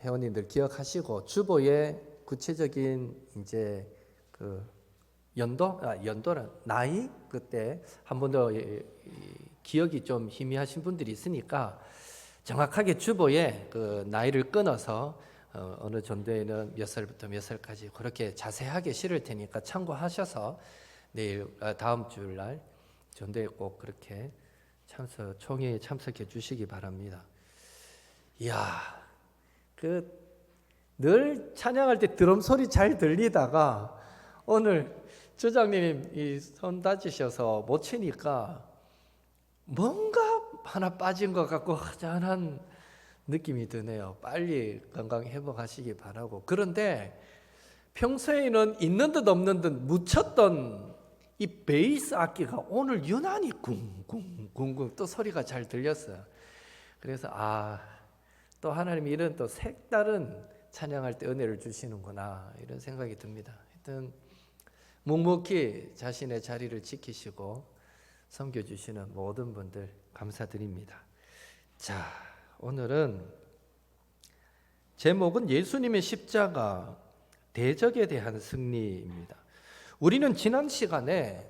회원님들 기억하시고 주보에 구체적인 이제 그 연도는 나이 그때 한 번 더 기억이 좀 희미하신 분들이 있으니까 정확하게 주보에 그 나이를 끊어서 어느 전도에는 몇 살부터 몇 살까지 그렇게 자세하게 실을 테니까 참고하셔서 내일 다음 주일날 전도에 꼭 그렇게 총회에 참석해 주시기 바랍니다. 이야, 늘 찬양할 때 드럼 소리 잘 들리다가 오늘 주장님이 손 다치셔서 못 치니까 뭔가 하나 빠진 것 같고 허전한 느낌이 드네요. 빨리 건강 회복하시기 바라고. 그런데 평소에는 있는 듯 없는 듯 묻혔던 이 베이스 악기가 오늘 유난히 쿵쿵쿵쿵 또 소리가 잘 들렸어요. 그래서 또 하나님이 이런 또 색다른 찬양할 때 은혜를 주시는구나 이런 생각이 듭니다. 하여튼 묵묵히 자신의 자리를 지키시고 섬겨주시는 모든 분들 감사드립니다. 자, 오늘은 제목은 예수님의 십자가 대적에 대한 승리입니다. 우리는 지난 시간에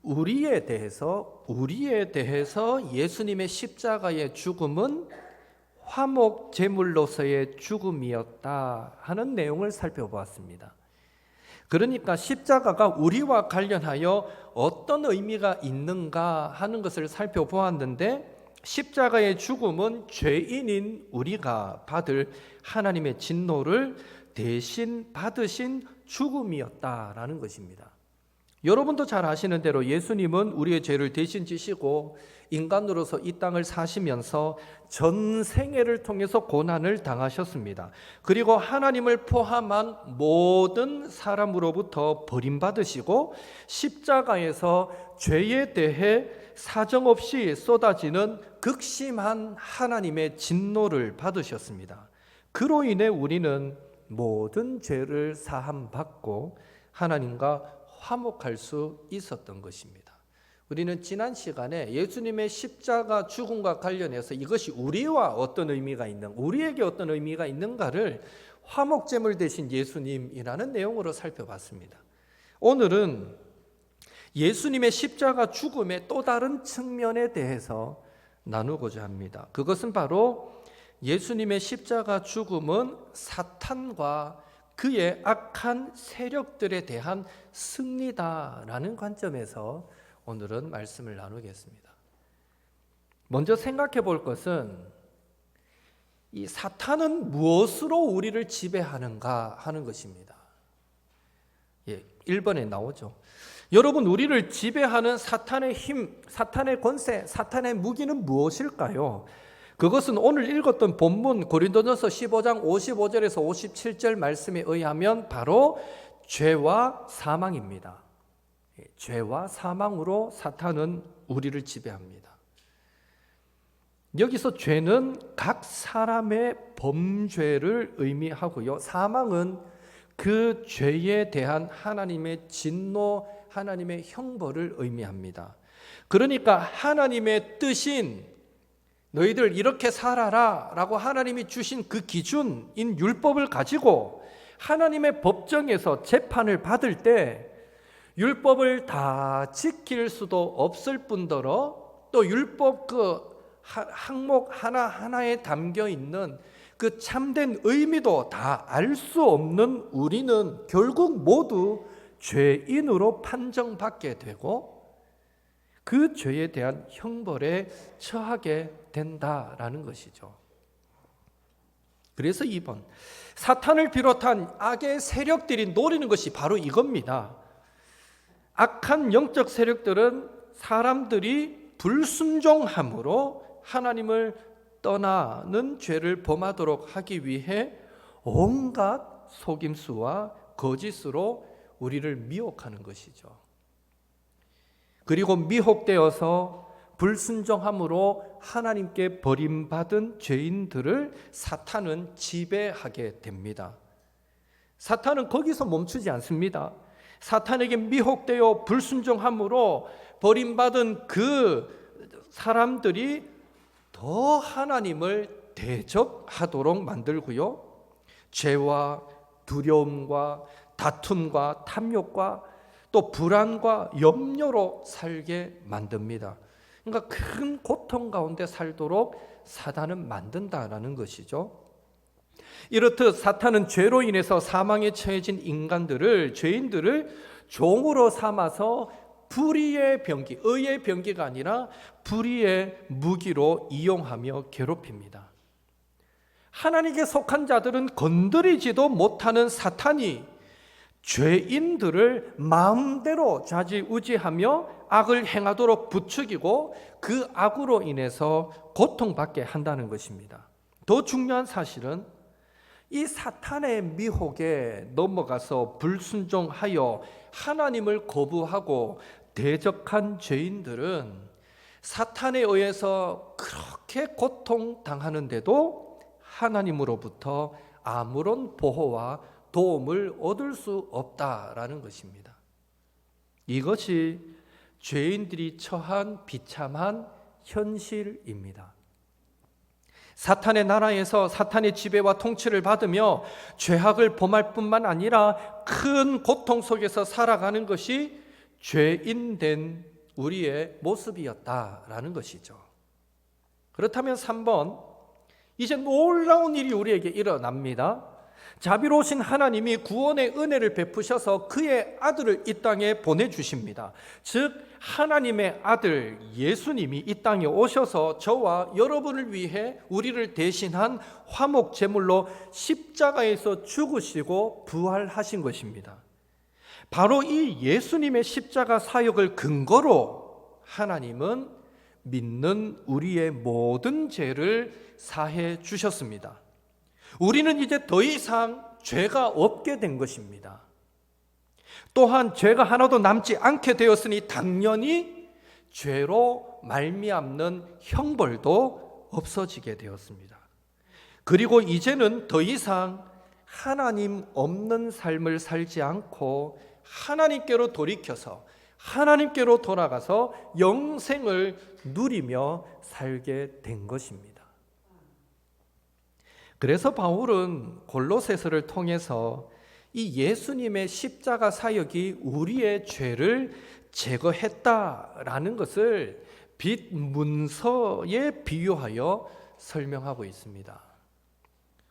우리에 대해서 예수님의 십자가의 죽음은 화목 제물로서의 죽음이었다 하는 내용을 살펴보았습니다. 그러니까 십자가가 우리와 관련하여 어떤 의미가 있는가 하는 것을 살펴보았는데 십자가의 죽음은 죄인인 우리가 받을 하나님의 진노를 대신 받으신 죽음이었다라는 것입니다. 여러분도 잘 아시는 대로 예수님은 우리의 죄를 대신 지시고 인간으로서 이 땅을 사시면서 전 생애를 통해서 고난을 당하셨습니다. 그리고 하나님을 포함한 모든 사람으로부터 버림받으시고 십자가에서 죄에 대해 사정없이 쏟아지는 극심한 하나님의 진노를 받으셨습니다. 그로 인해 우리는 모든 죄를 사함받고 하나님과 화목할 수 있었던 것입니다. 우리는 지난 시간에 예수님의 십자가 죽음과 관련해서 이것이 우리와 어떤 의미가 우리에게 어떤 의미가 있는가를 화목제물 되신 예수님이라는 내용으로 살펴봤습니다. 오늘은 예수님의 십자가 죽음의 또 다른 측면에 대해서 나누고자 합니다. 그것은 바로 예수님의 십자가 죽음은 사탄과 그의 악한 세력들에 대한 승리다라는 관점에서 오늘은 말씀을 나누겠습니다. 먼저 생각해 볼 것은 이 사탄은 무엇으로 우리를 지배하는가 하는 것입니다. 1번에 나오죠. 여러분, 우리를 지배하는 사탄의 힘, 사탄의 권세, 사탄의 무기는 무엇일까요? 그것은 오늘 읽었던 본문 고린도전서 15장 55절에서 57절 말씀에 의하면 바로 죄와 사망입니다. 죄와 사망으로 사탄은 우리를 지배합니다. 여기서 죄는 각 사람의 범죄를 의미하고요. 사망은 그 죄에 대한 하나님의 진노, 하나님의 형벌을 의미합니다. 그러니까 하나님의 뜻인 너희들 이렇게 살아라 라고 하나님이 주신 그 기준인 율법을 가지고 하나님의 법정에서 재판을 받을 때 율법을 다 지킬 수도 없을 뿐더러 또 율법 그 항목 하나하나에 담겨 있는 그 참된 의미도 다 알 수 없는 우리는 결국 모두 죄인으로 판정받게 되고 그 죄에 대한 형벌에 처하게 된다라는 것이죠. 그래서 2번, 사탄을 비롯한 악의 세력들이 노리는 것이 바로 이겁니다. 악한 영적 세력들은 사람들이 불순종함으로 하나님을 떠나는 죄를 범하도록 하기 위해 온갖 속임수와 거짓으로 우리를 미혹하는 것이죠. 그리고 미혹되어서 불순종함으로 하나님께 버림받은 죄인들을 사탄은 지배하게 됩니다. 사탄은 거기서 멈추지 않습니다. 사탄에게 미혹되어 불순종함으로 버림받은 그 사람들이 더 하나님을 대적하도록 만들고요. 죄와 두려움과 다툼과 탐욕과 또 불안과 염려로 살게 만듭니다. 그러니까 큰 고통 가운데 살도록 사단은 만든다라는 것이죠. 이렇듯 사탄은 죄로 인해서 사망에 처해진 인간들을, 죄인들을 종으로 삼아서 불의의 병기, 의의 병기가 아니라 불의의 무기로 이용하며 괴롭힙니다. 하나님께 속한 자들은 건드리지도 못하는 사탄이 죄인들을 마음대로 좌지우지하며 악을 행하도록 부추기고 그 악으로 인해서 고통받게 한다는 것입니다. 더 중요한 사실은 이 사탄의 미혹에 넘어가서 불순종하여 하나님을 거부하고 대적한 죄인들은 사탄에 의해서 그렇게 고통당하는데도 하나님으로부터 아무런 보호와 도움을 얻을 수 없다라는 것입니다. 이것이 죄인들이 처한 비참한 현실입니다. 사탄의 나라에서 사탄의 지배와 통치를 받으며 죄악을 범할 뿐만 아니라 큰 고통 속에서 살아가는 것이 죄인된 우리의 모습이었다라는 것이죠. 그렇다면 3번, 이제 놀라운 일이 우리에게 일어납니다. 자비로우신 하나님이 구원의 은혜를 베푸셔서 그의 아들을 이 땅에 보내주십니다. 즉 하나님의 아들 예수님이 이 땅에 오셔서 저와 여러분을 위해 우리를 대신한 화목 제물로 십자가에서 죽으시고 부활하신 것입니다. 바로 이 예수님의 십자가 사역을 근거로 하나님은 믿는 우리의 모든 죄를 사해 주셨습니다. 우리는 이제 더 이상 죄가 없게 된 것입니다. 또한 죄가 하나도 남지 않게 되었으니 당연히 죄로 말미암는 형벌도 없어지게 되었습니다. 그리고 이제는 더 이상 하나님 없는 삶을 살지 않고 하나님께로 돌이켜서 하나님께로 돌아가서 영생을 누리며 살게 된 것입니다. 그래서 바울은 골로새서를 통해서 이 예수님의 십자가 사역이 우리의 죄를 제거했다라는 것을 빛 문서에 비유하여 설명하고 있습니다.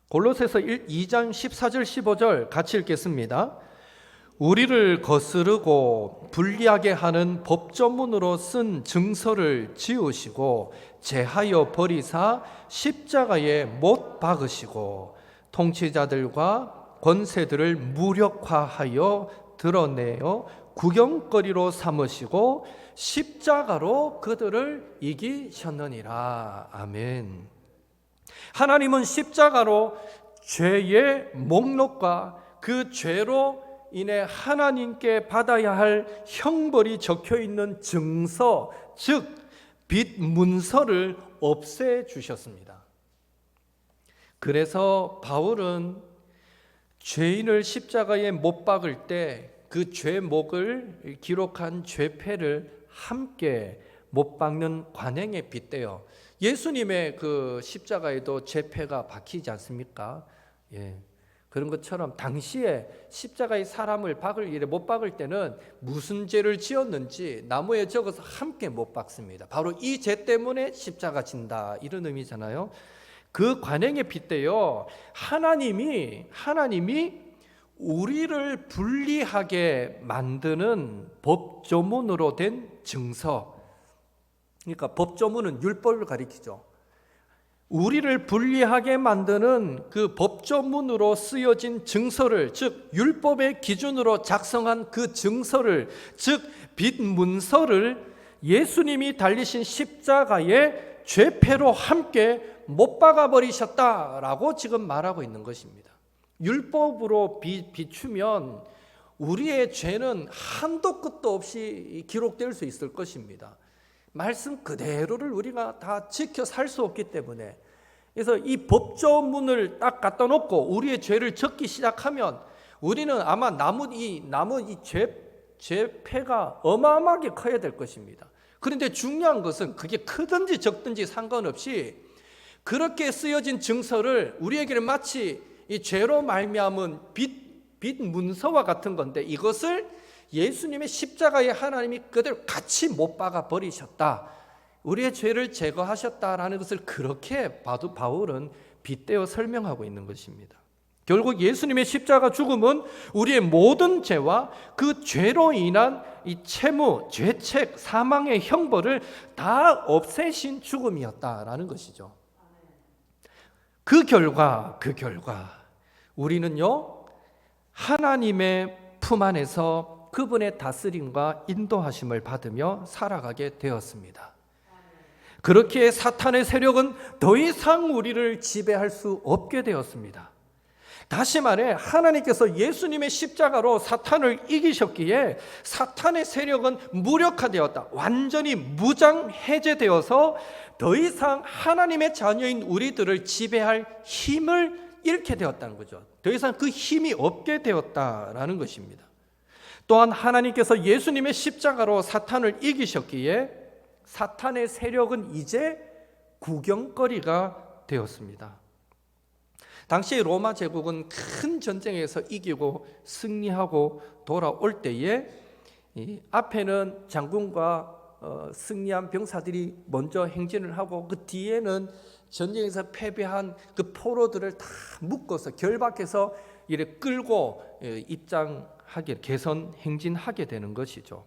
골로새서 2장 14절 15절 같이 읽겠습니다. 우리를 거스르고 불리하게 하는 법조문으로 쓴 증서를 지우시고 제하여 버리사 십자가에 못 박으시고 통치자들과 권세들을 무력화하여 드러내어 구경거리로 삼으시고 십자가로 그들을 이기셨느니라. 아멘. 하나님은 십자가로 죄의 목록과 그 죄로 인해 하나님께 받아야 할 형벌이 적혀있는 증서, 즉 빛 문서를 없애 주셨습니다. 그래서 바울은 죄인을 십자가에 못 박을 때 그 죄목을 기록한 죄패를 함께 못 박는 관행에 빗대어 예수님의 그 십자가에도 죄패가 박히지 않습니까? 예. 그런 것처럼 당시에 십자가에 사람을 박을 일에 못 박을 때는 무슨 죄를 지었는지 나무에 적어서 함께 못 박습니다. 바로 이 죄 때문에 십자가 진다 이런 의미잖아요. 그 관행에 빗대어 하나님이 우리를 분리하게 만드는 법조문으로 된 증서, 그러니까 법조문은 율법을 가리키죠. 우리를 분리하게 만드는 그 법조문으로 쓰여진 증서를, 즉 율법의 기준으로 작성한 그 증서를, 즉 빛 문서를 예수님이 달리신 십자가에 죄패로 함께 못 박아 버리셨다라고 지금 말하고 있는 것입니다. 율법으로 비추면 우리의 죄는 한도 끝도 없이 기록될 수 있을 것입니다. 말씀 그대로를 우리가 다 지켜 살 수 없기 때문에, 그래서 이 법조문을 딱 갖다 놓고 우리의 죄를 적기 시작하면 우리는 아마 남은 이 죄패가 어마어마하게 커야 될 것입니다. 그런데 중요한 것은 그게 크든지 적든지 상관없이 그렇게 쓰여진 증서를 우리에게는 마치 이 죄로 말미암은 빛 문서와 같은 건데, 이것을 예수님의 십자가에 하나님이 그대로 같이 못 박아 버리셨다, 우리의 죄를 제거하셨다라는 것을 그렇게 바울은 빗대어 설명하고 있는 것입니다. 결국 예수님의 십자가 죽음은 우리의 모든 죄와 그 죄로 인한 이 채무, 죄책, 사망의 형벌을 다 없애신 죽음이었다라는 것이죠. 그 결과 우리는요, 하나님의 품 안에서 그분의 다스림과 인도하심을 받으며 살아가게 되었습니다. 그렇게 사탄의 세력은 더 이상 우리를 지배할 수 없게 되었습니다. 다시 말해, 하나님께서 예수님의 십자가로 사탄을 이기셨기에 사탄의 세력은 무력화되었다, 완전히 무장 해제되어서 더 이상 하나님의 자녀인 우리들을 지배할 힘을 잃게 되었다는 거죠. 더 이상 그 힘이 없게 되었다라는 것입니다. 또한 하나님께서 예수님의 십자가로 사탄을 이기셨기에 사탄의 세력은 이제 구경거리가 되었습니다. 당시 로마 제국은 큰 전쟁에서 이기고 승리하고 돌아올 때에 앞에는 장군과 승리한 병사들이 먼저 행진을 하고, 그 뒤에는 전쟁에서 패배한 그 포로들을 다 묶어서 결박해서 이래 끌고 입장하게, 개선 행진하게 되는 것이죠.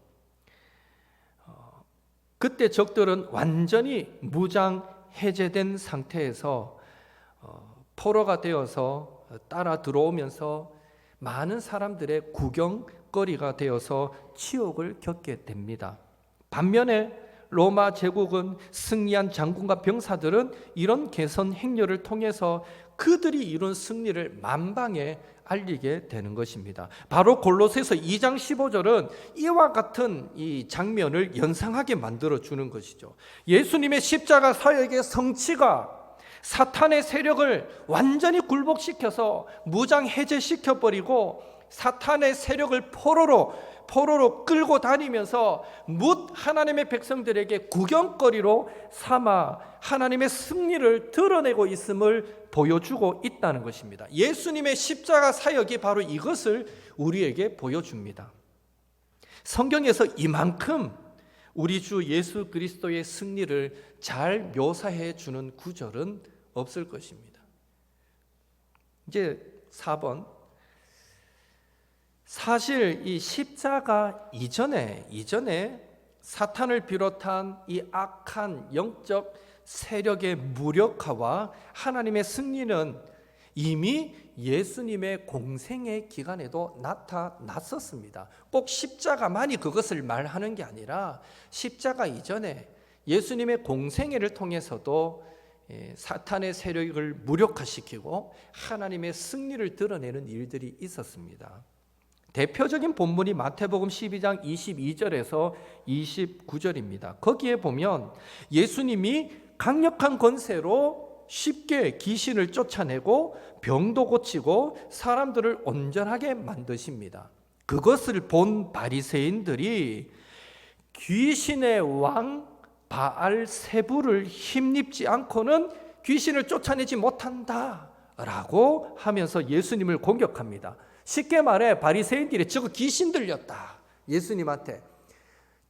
그때 적들은 완전히 무장 해제된 상태에서 포로가 되어서 따라 들어오면서 많은 사람들의 구경거리가 되어서 치욕을 겪게 됩니다. 반면에 로마 제국은 승리한 장군과 병사들은 이런 개선 행렬을 통해서 그들이 이룬 승리를 만방에 알리게 되는 것입니다. 바로 골로새서 2장 15절은 이와 같은 이 장면을 연상하게 만들어 주는 것이죠. 예수님의 십자가 사역의 성취가 사탄의 세력을 완전히 굴복시켜서 무장 해제시켜 버리고, 사탄의 세력을 포로로 끌고 다니면서 뭇 하나님의 백성들에게 구경거리로 삼아 하나님의 승리를 드러내고 있음을 보여주고 있다는 것입니다. 예수님의 십자가 사역이 바로 이것을 우리에게 보여줍니다. 성경에서 이만큼 우리 주 예수 그리스도의 승리를 잘 묘사해 주는 구절은 없을 것입니다. 이제 4번, 사실 이 십자가 이전에 사탄을 비롯한 이 악한 영적 세력의 무력화와 하나님의 승리는 이미 예수님의 공생의 기간에도 나타났었습니다. 꼭 십자가만이 그것을 말하는 게 아니라 십자가 이전에 예수님의 공생애를 통해서도 사탄의 세력을 무력화시키고 하나님의 승리를 드러내는 일들이 있었습니다. 대표적인 본문이 마태복음 12장 22절에서 29절입니다. 거기에 보면 예수님이 강력한 권세로 쉽게 귀신을 쫓아내고 병도 고치고 사람들을 온전하게 만드십니다. 그것을 본 바리새인들이 귀신의 왕 바알세부를 힘입지 않고는 귀신을 쫓아내지 못한다라고 하면서 예수님을 공격합니다. 쉽게 말해 바리새인들이 저거 귀신 들렸다, 예수님한테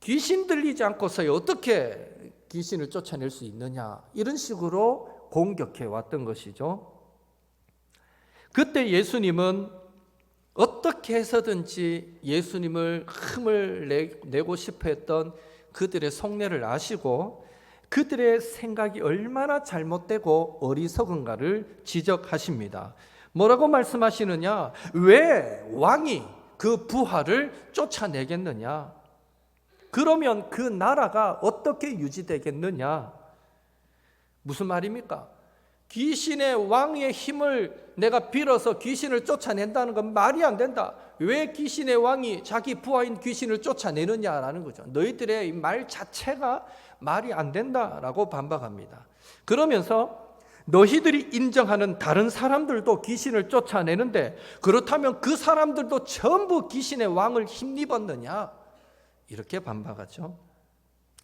귀신 들리지 않고서 어떻게 귀신을 쫓아낼 수 있느냐, 이런 식으로 공격해 왔던 것이죠. 그때 예수님은 어떻게 해서든지 예수님을 힘을 내고 싶어 했던 그들의 속내를 아시고 그들의 생각이 얼마나 잘못되고 어리석은가를 지적하십니다. 뭐라고 말씀하시느냐? 왜 왕이 그 부하를 쫓아내겠느냐? 그러면 그 나라가 어떻게 유지되겠느냐? 무슨 말입니까? 귀신의 왕의 힘을 내가 빌어서 귀신을 쫓아낸다는 건 말이 안 된다. 왜 귀신의 왕이 자기 부하인 귀신을 쫓아내느냐라는 거죠. 너희들의 말 자체가 말이 안 된다라고 반박합니다. 그러면서 너희들이 인정하는 다른 사람들도 귀신을 쫓아내는데 그렇다면 그 사람들도 전부 귀신의 왕을 힘입었느냐? 이렇게 반박하죠.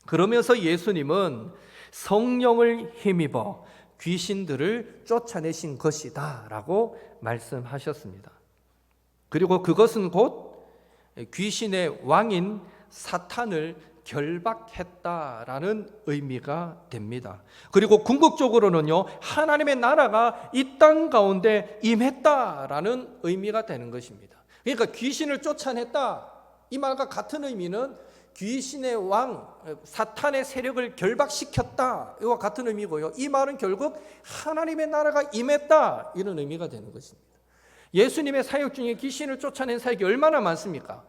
그러면서 예수님은 성령을 힘입어 귀신들을 쫓아내신 것이다 라고 말씀하셨습니다. 그리고 그것은 곧 귀신의 왕인 사탄을 결박했다라는 의미가 됩니다. 그리고 궁극적으로는요, 하나님의 나라가 이 땅 가운데 임했다라는 의미가 되는 것입니다. 그러니까 귀신을 쫓아냈다, 이 말과 같은 의미는 귀신의 왕 사탄의 세력을 결박시켰다, 이와 같은 의미고요. 이 말은 결국 하나님의 나라가 임했다, 이런 의미가 되는 것입니다. 예수님의 사역 중에 귀신을 쫓아낸 사역이 얼마나 많습니까?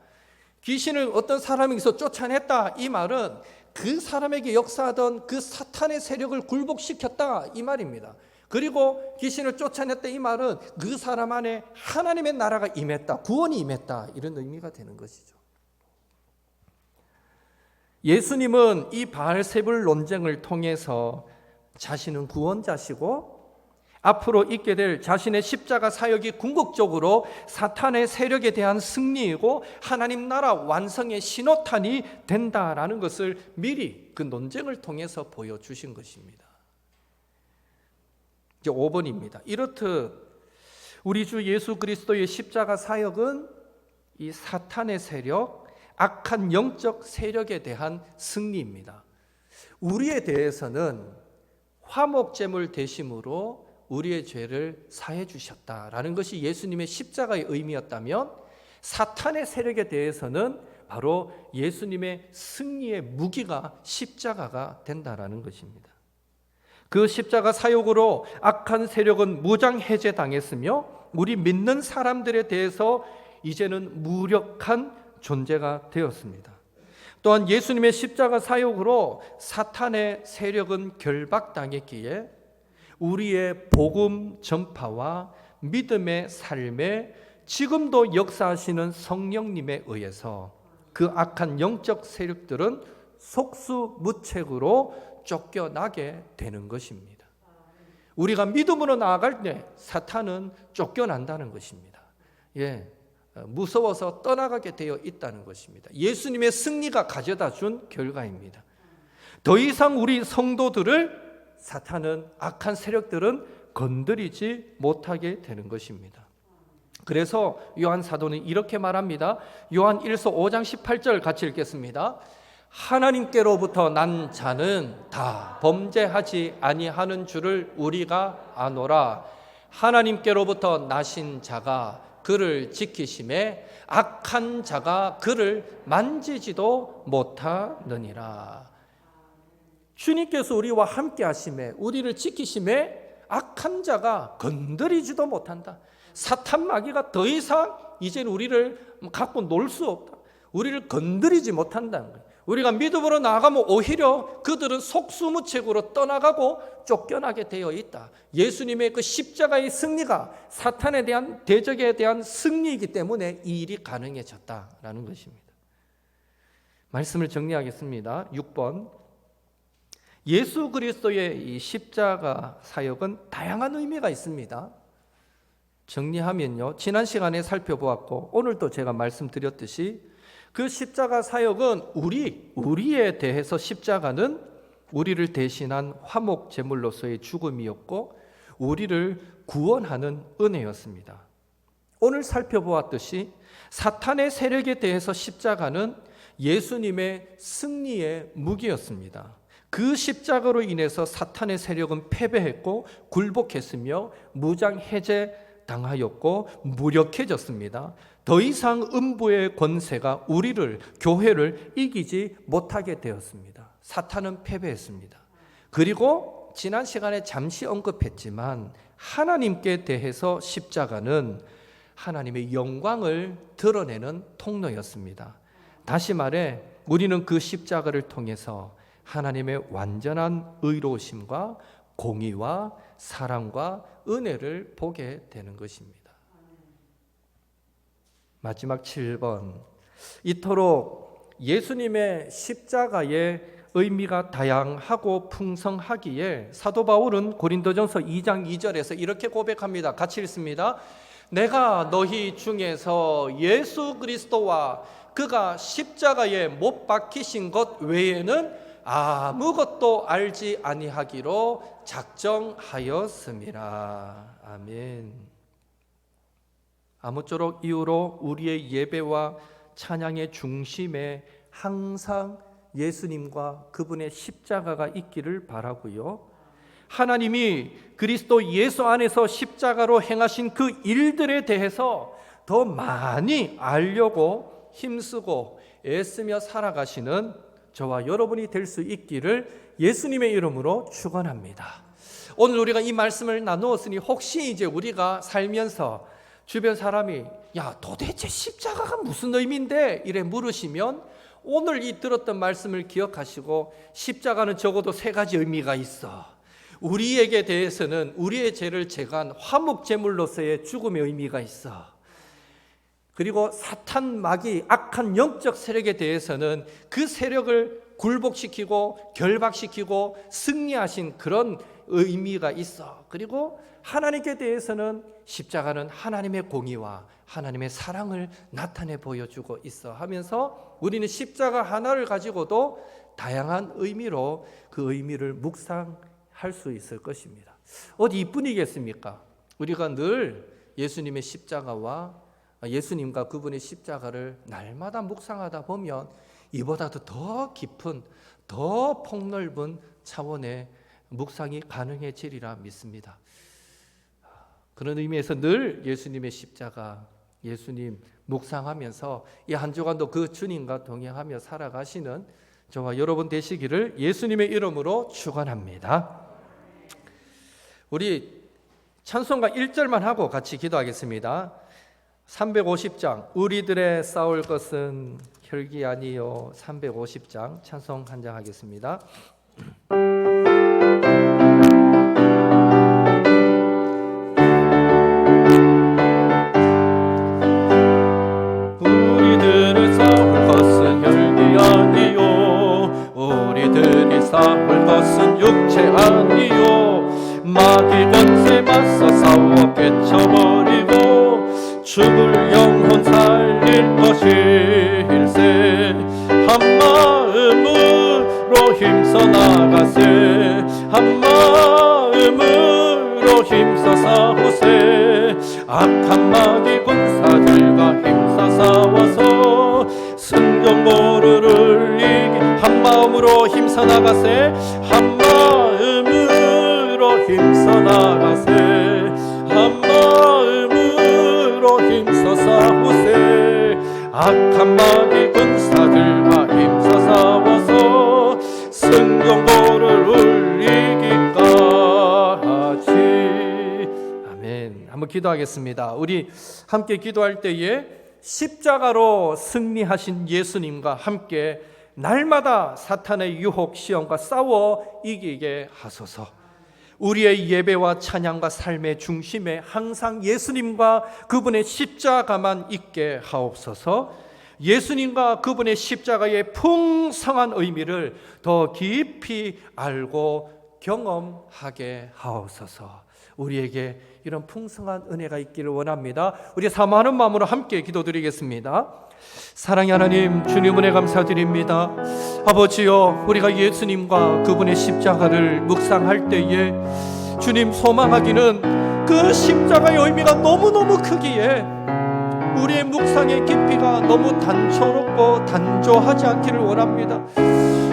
귀신을 어떤 사람에게서 쫓아냈다, 이 말은 그 사람에게 역사하던 그 사탄의 세력을 굴복시켰다, 이 말입니다. 그리고 귀신을 쫓아냈다, 이 말은 그 사람 안에 하나님의 나라가 임했다, 구원이 임했다, 이런 의미가 되는 것이죠. 예수님은 이 바알세불 논쟁을 통해서 자신은 구원자시고 앞으로 있게 될 자신의 십자가 사역이 궁극적으로 사탄의 세력에 대한 승리이고 하나님 나라 완성의 신호탄이 된다라는 것을 미리 그 논쟁을 통해서 보여주신 것입니다. 이제 5번입니다. 이렇듯 우리 주 예수 그리스도의 십자가 사역은 이 사탄의 세력, 악한 영적 세력에 대한 승리입니다. 우리에 대해서는 화목제물 대심으로 우리의 죄를 사해 주셨다라는 것이 예수님의 십자가의 의미였다면, 사탄의 세력에 대해서는 바로 예수님의 승리의 무기가 십자가가 된다라는 것입니다. 그 십자가 사역으로 악한 세력은 무장해제당했으며 우리 믿는 사람들에 대해서 이제는 무력한 존재가 되었습니다. 또한 예수님의 십자가 사역으로 사탄의 세력은 결박당했기에 우리의 복음 전파와 믿음의 삶에 지금도 역사하시는 성령님에 의해서 그 악한 영적 세력들은 속수무책으로 쫓겨나게 되는 것입니다. 우리가 믿음으로 나아갈 때 사탄은 쫓겨난다는 것입니다. 무서워서 떠나가게 되어 있다는 것입니다. 예수님의 승리가 가져다 준 결과입니다. 더 이상 우리 성도들을 사탄은, 악한 세력들은 건드리지 못하게 되는 것입니다. 그래서 요한 사도는 이렇게 말합니다. 요한 1서 5장 18절 같이 읽겠습니다. 하나님께로부터 난 자는 다 범죄하지 아니하는 줄을 우리가 아노라. 하나님께로부터 나신 자가 그를 지키심에 악한 자가 그를 만지지도 못하느니라. 주님께서 우리와 함께 하심에, 우리를 지키심에 악한 자가 건드리지도 못한다. 사탄 마귀가 더 이상 이제는 우리를 갖고 놀 수 없다. 우리를 건드리지 못한다는 거예요. 우리가 믿음으로 나아가면 오히려 그들은 속수무책으로 떠나가고 쫓겨나게 되어 있다. 예수님의 그 십자가의 승리가 사탄에 대한 대적에 대한 승리이기 때문에 이 일이 가능해졌다라는 것입니다. 말씀을 정리하겠습니다. 6번. 예수 그리스도의 이 십자가 사역은 다양한 의미가 있습니다. 정리하면요, 지난 시간에 살펴보았고 오늘도 제가 말씀드렸듯이 그 십자가 사역은 우리에 대해서 십자가는 우리를 대신한 화목 제물로서의 죽음이었고 우리를 구원하는 은혜였습니다. 오늘 살펴보았듯이 사탄의 세력에 대해서 십자가는 예수님의 승리의 무기였습니다. 그 십자가로 인해서 사탄의 세력은 패배했고 굴복했으며 무장해제 당하였고 무력해졌습니다. 더 이상 음부의 권세가 우리를, 교회를 이기지 못하게 되었습니다. 사탄은 패배했습니다. 그리고 지난 시간에 잠시 언급했지만 하나님께 대해서 십자가는 하나님의 영광을 드러내는 통로였습니다. 다시 말해 우리는 그 십자가를 통해서 하나님의 완전한 의로우심과 공의와 사랑과 은혜를 보게 되는 것입니다. 마지막 7번. 이토록 예수님의 십자가의 의미가 다양하고 풍성하기에 사도 바울은 고린도전서 2장 2절에서 이렇게 고백합니다. 같이 읽습니다. 내가 너희 중에서 예수 그리스도와 그가 십자가에 못 박히신 것 외에는 아무것도 알지 아니하기로 작정하였음이라. 아멘. 아무쪼록 이후로 우리의 예배와 찬양의 중심에 항상 예수님과 그분의 십자가가 있기를 바라고요. 하나님이 그리스도 예수 안에서 십자가로 행하신 그 일들에 대해서 더 많이 알려고 힘쓰고 애쓰며 살아가시는 저와 여러분이 될 수 있기를 예수님의 이름으로 축원합니다. 오늘 우리가 이 말씀을 나누었으니 혹시 이제 우리가 살면서 주변 사람이 야 도대체 십자가가 무슨 의미인데 이래 물으시면 오늘 이 들었던 말씀을 기억하시고 십자가는 적어도 3가지 의미가 있어. 우리에게 대해서는 우리의 죄를 제거한 화목제물로서의 죽음의 의미가 있어. 그리고 사탄 마귀 악한 영적 세력에 대해서는 그 세력을 굴복시키고 결박시키고 승리하신 그런 의미가 있어. 그리고 하나님께 대해서는 십자가는 하나님의 공의와 하나님의 사랑을 나타내 보여주고 있어 하면서 우리는 십자가 하나를 가지고도 다양한 의미로 그 의미를 묵상할 수 있을 것입니다. 어디 이뿐이겠습니까? 우리가 늘 예수님의 십자가와 예수님과 그분의 십자가를 날마다 묵상하다 보면 이보다도 더 깊은 더 폭넓은 차원의 묵상이 가능해지리라 믿습니다. 그런 의미에서 늘 예수님의 십자가, 예수님 묵상하면서 이 한 주간도 그 주님과 동행하며 살아가시는 저와 여러분 되시기를 예수님의 이름으로 축원합니다. 우리 찬송가 1절만 하고 같이 기도하겠습니다. 350장 우리들의 싸울 것은 혈기 아니요. 350장 찬송 한 장 하겠습니다. 우리들의 싸울 것은 혈기 아니요. 우리들이 싸울 것은 육체 아니요. 마귀 권세 맞서 싸워 깨쳐버리고 죽을 영혼 살릴 것일세. 한 마음으로 힘써 나가세. 한 마음으로 힘써 싸우세. 악한 마귀 군사들과 힘써 싸워서 승경보를 이기. 한 마음으로 힘써 나가세. 한 마음으로 힘써 나가세. 한 마음으로 힘써 싸우세. 악한 마귀 군사들과 힘써 싸워서 승경보를 울리기까지. 아멘. 한번 기도하겠습니다. 우리 함께 기도할 때에 십자가로 승리하신 예수님과 함께 날마다 사탄의 유혹 시험과 싸워 이기게 하소서. 우리의 예배와 찬양과 삶의 중심에 항상 예수님과 그분의 십자가만 있게 하옵소서. 예수님과 그분의 십자가의 풍성한 의미를 더 깊이 알고 경험하게 하옵소서. 우리에게 이런 풍성한 은혜가 있기를 원합니다. 우리 사모하는 마음으로 함께 기도드리겠습니다. 사랑의 하나님, 주님 은혜 감사드립니다. 아버지여, 우리가 예수님과 그분의 십자가를 묵상할 때에 주님 소망하기는 그 십자가의 의미가 너무너무 크기에 우리의 묵상의 깊이가 너무 단초롭고 단조하지 않기를 원합니다.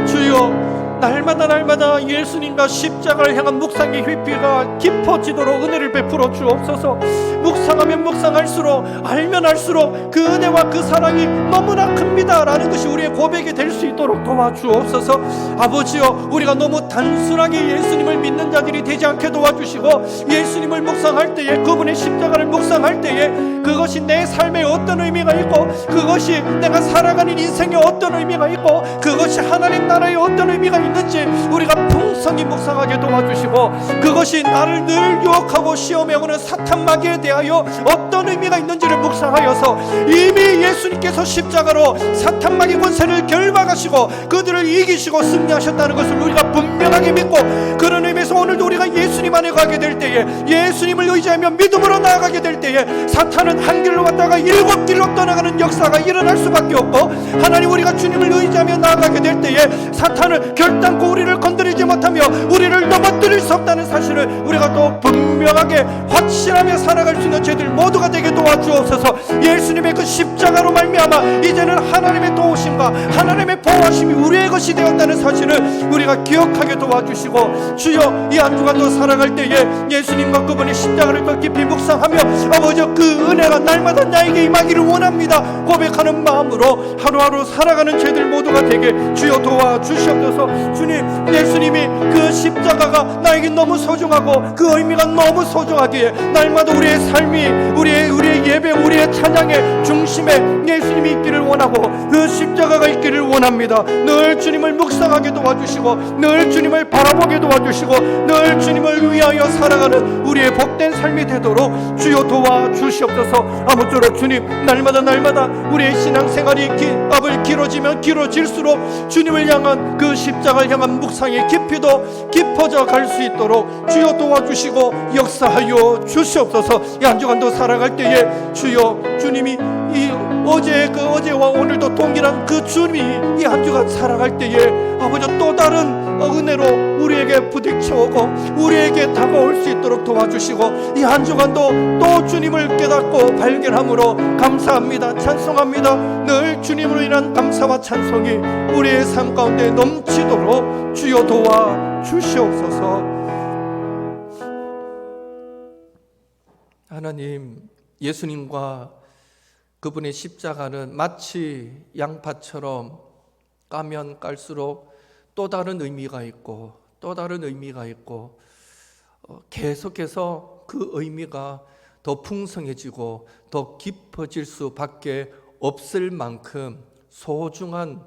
주여, 날마다 예수님과 십자가를 향한 묵상의 깊이가 깊어지도록 은혜를 베풀어 주옵소서. 묵상하면 묵상할수록, 알면 알수록 그 은혜와 그 사랑이 너무나 큽니다 라는 것이 우리의 고백이 될 수 있도록 도와주옵소서. 아버지여, 우리가 너무 단순하게 예수님을 믿는 자들이 되지 않게 도와주시고, 예수님을 묵상할 때에, 그분의 십자가를 묵상할 때에 그것이 내 삶에 어떤 의미가 있고, 그것이 내가 살아가는 인생에 어떤 의미가 있고, 그것이 하나님 나라에 어떤 의미가 있는지 우리가 풍성히 묵상하게 도와주시고, 그것이 나를 늘 유혹하고 시험해 오는 사탄 마귀에 대하여 어떤 의미가 있는지를 묵상하여서 이미 예수님께서 십자가로 사탄 마귀 권세를 결박하시고 그들을 이기시고 승리하셨다는 것을 우리가 분명하게 믿고, 그런 의미에서 오늘도 우리가 예수님 안에 가게 될 때에, 예수님을 의지하며 믿음으로 나아가게 될 때에 사탄은 한 길로 갔다가 7길로 떠나가는 역사가 일어날 수밖에 없고, 하나님 우리가 주님을 의지하며 나아가게 될 때에 사탄은 결코 붙잡지 않고 우리를 건드리지 못하며 우리를 넘어뜨릴 수 없다는 사실을 우리가 또 분명하게 확신하며 살아갈 수 있는 저희들 모두가 되게 도와주옵소서. 예수님의 그 십자가로 말미암아 이제는 하나님의 도우심과 하나님의 보호하심이 우리의 것이 되었다는 사실을 우리가 기억하게 도와주시고, 주여 이 한 주간도 살아갈 때에 예수님과 그분의 십자가를 더 깊이 묵상하며 아버지 그 은혜가 날마다 나에게 임하기를 원합니다 고백하는 마음으로 하루하루 살아가는 저희들 모두가 되게 주여 도와주시옵소서. 주님, 예수님이 그 십자가가 나에게 너무 소중하고 그 의미가 너무 소중하기에 날마다 우리의 삶이 우리의 예배, 우리의 찬양의 중심에 예수님이 있기를 원하고 그 십자가가 있기를 원합니다. 늘 주님을 묵상하게 도와주시고 늘 주님을 바라보게 도와주시고 늘 주님을 위하여 살아가는 우리의 복된 삶이 되도록 주여 도와주시옵소서. 아무쪼록 주님, 날마다 우리의 신앙생활이 앞을 길어지면 길어질수록 주님을 향한 그 십자가를 향한 묵상이 깊어져 갈 수 있도록 주여 도와주시고 역사하여 주시옵소서. 이 한 주간도 살아갈 때에 주여, 주님이 이 어제와 오늘도 동일한 그 주님이 이 한 주간 살아갈 때에 아버지 또 다른 은혜로 우리에게 부딪혀오고 우리에게 다가올 수 있도록 도와주시고 이 한 주간도 또 주님을 깨닫고 발견함으로 감사합니다, 찬송합니다. 늘 주님으로 인한 감사와 찬송이 우리의 삶 가운데 넘치도록 주여 도와주시옵소서. 하나님, 예수님과 그분의 십자가는 마치 양파처럼 까면 깔수록 또 다른 의미가 있고 계속해서 그 의미가 더 풍성해지고 더 깊어질 수밖에 없을 만큼 소중한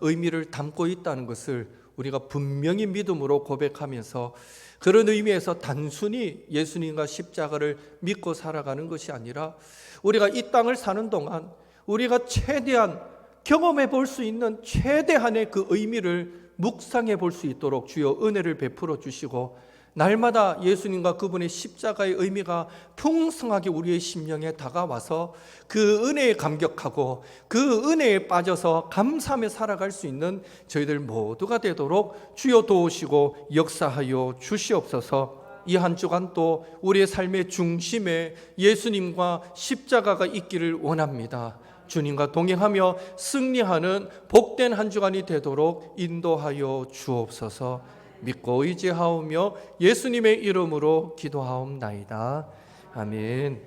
의미를 담고 있다는 것을 우리가 분명히 믿음으로 고백하면서, 그런 의미에서 단순히 예수님과 십자가를 믿고 살아가는 것이 아니라 우리가 이 땅을 사는 동안 우리가 최대한 경험해 볼 수 있는 최대한의 그 의미를 묵상해 볼 수 있도록 주여 은혜를 베풀어 주시고, 날마다 예수님과 그분의 십자가의 의미가 풍성하게 우리의 심령에 다가와서 그 은혜에 감격하고 그 은혜에 빠져서 감사하며 살아갈 수 있는 저희들 모두가 되도록 주여 도우시고 역사하여 주시옵소서. 이 한 주간 또 우리의 삶의 중심에 예수님과 십자가가 있기를 원합니다. 주님과 동행하며 승리하는 복된 한 주간이 되도록 인도하여 주옵소서. 믿고 의지하오며 예수님의 이름으로 기도하옵나이다. 아멘.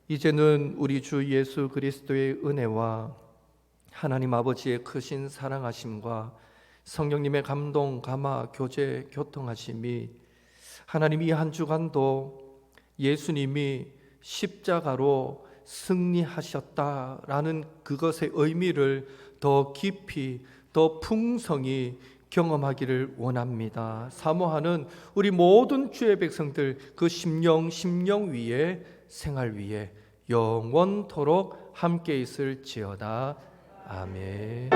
이제는 우리 주 예수 그리스도의 은혜와 하나님 아버지의 크신 사랑하심과 성령님의 감동, 감화, 교제, 교통하심이 하나님 이 한 주간도 예수님이 십자가로 승리하셨다라는 그것의 의미를 더 깊이, 더 풍성히 경험하기를 원합니다. 사모하는 우리 모든 주의 백성들 그 심령 위에, 생활 위에 영원토록 함께 있을지어다. 아멘.